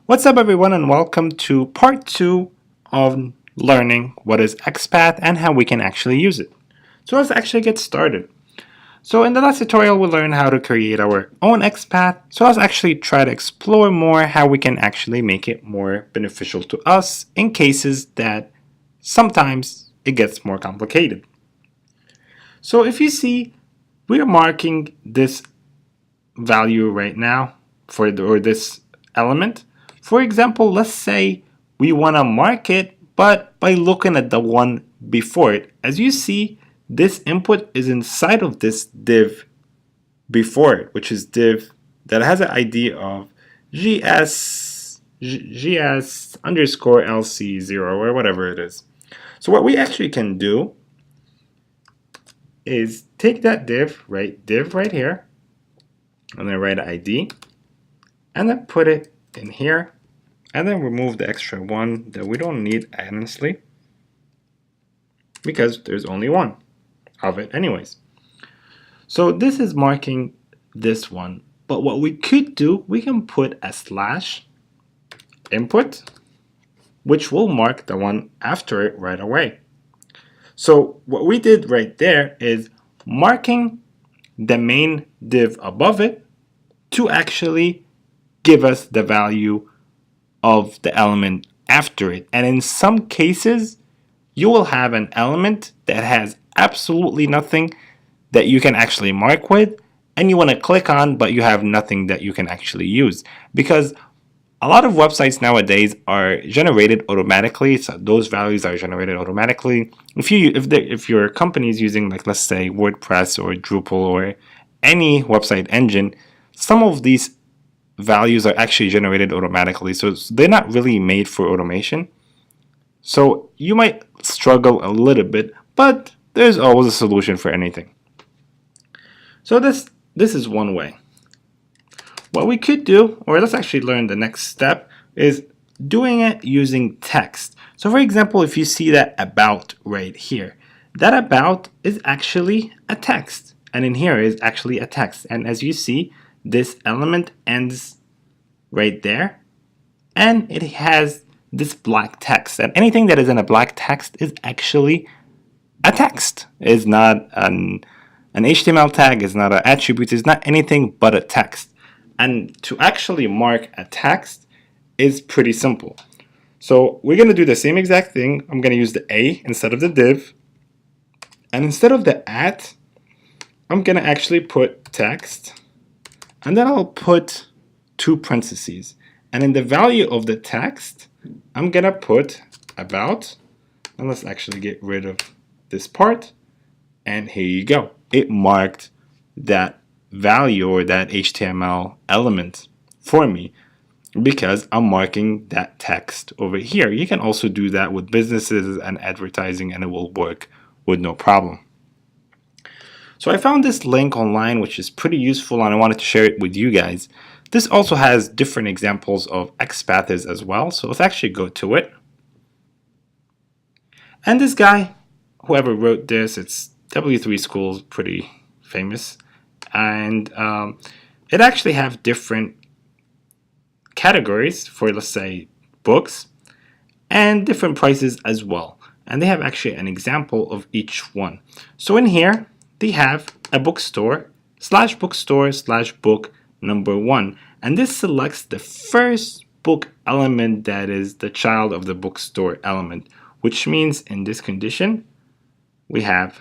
What's up everyone and welcome to part 2 of learning what is Xpath and how we can actually use it. So let's actually get started. So in the last tutorial we learned how to create our own Xpath. So let's actually try to explore more how we can actually make it more beneficial to us in cases that sometimes it gets more complicated. So if you see, we're marking this value right now or this element. For example, let's say we want to mark it, but by looking at the one before it, as you see, this input is inside of this div before it, which is div that has an ID of gs underscore lc0 or whatever it is. So what we actually can do is take that div right here, and then write ID, and then put it in here, and then remove the extra one that we don't need honestly, because there's only one of it anyways. So this is marking this one, but what we could do, we can put a slash input, which will mark the one after it right away. So what we did right there is marking the main div above it to actually give us the value of the element after it. And in some cases, you will have an element that has absolutely nothing that you can actually mark with, and you want to click on, but you have nothing that you can actually use. Because a lot of websites nowadays are generated automatically, so those values are generated automatically. If your company is using, like, let's say WordPress or Drupal or any website engine, some of these values are actually generated automatically, so they're not really made for automation. So you might struggle a little bit, but there's always a solution for anything. So this is one way. What we could do, or let's actually learn the next step, is doing it using text. So for example, if you see that about right here, that about is actually a text, and in here is actually a text. And as you see, this element ends right there, and it has this black text, and anything that is in a black text is actually a text. It's not an HTML tag, it's not an attribute, it's not anything but a text. And to actually mark a text is pretty simple. So we're going to do the same exact thing. I'm going to use the A instead of the div, and instead of the at, I'm going to actually put text, and then I'll put two parentheses, and in the value of the text I'm gonna put about, and let's actually get rid of this part, and here you go, it marked that value or that HTML element for me because I'm marking that text over here. You can also do that with businesses and advertising, and it will work with no problem. So I found this link online which is pretty useful, and I wanted to share it with you guys. This also has different examples of Xpaths as well, so let's actually go to it. And this guy, whoever wrote this, it's W3 School, pretty famous, and it actually have different categories for, let's say, books, and different prices as well. And they have actually an example of each one. So in here, they have a bookstore slash book number 1, and this selects the first book element that is the child of the bookstore element, which means in this condition we have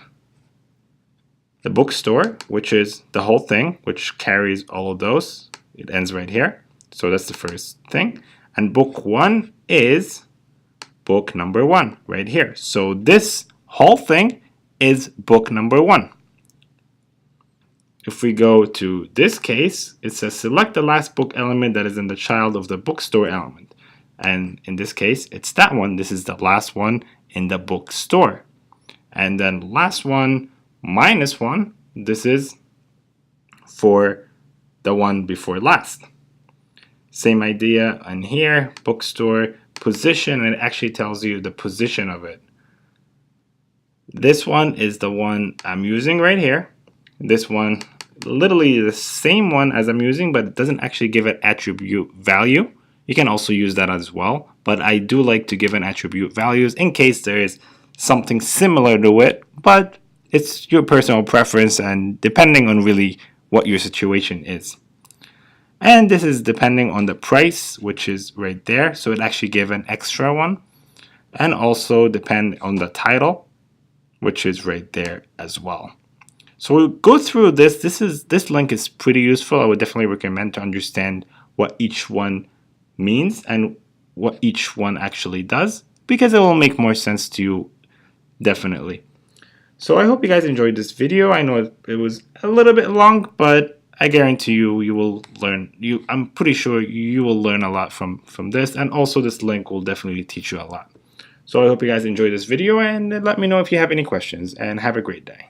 the bookstore, which is the whole thing, which carries all of those. It ends right here, so that's the first thing. And book 1 is book number 1 right here, so this whole thing is book number 1. If we go to this case, it says select the last book element that is in the child of the bookstore element. And in this case, it's that one. This is the last one in the bookstore. And then last one, minus 1, this is for the one before last. Same idea in here, bookstore, position, and it actually tells you the position of it. This one is the one I'm using right here. This one, literally the same one as I'm using, but it doesn't actually give it attribute value. you can also use that as well. But I do like to give an attribute values in case there is something similar to it, but it's your personal preference and depending on really what your situation is. And this is depending on the price, which is right there. So it actually gave an extra one. And also depend on the title, which is right there as well. So we'll go through this. This link is pretty useful. I would definitely recommend to understand what each one means and what each one actually does, because it will make more sense to you, definitely. So I hope you guys enjoyed this video. I know it was a little bit long, but I guarantee you will learn. I'm pretty sure you will learn a lot from this, and also this link will definitely teach you a lot. So I hope you guys enjoyed this video, and let me know if you have any questions, and have a great day.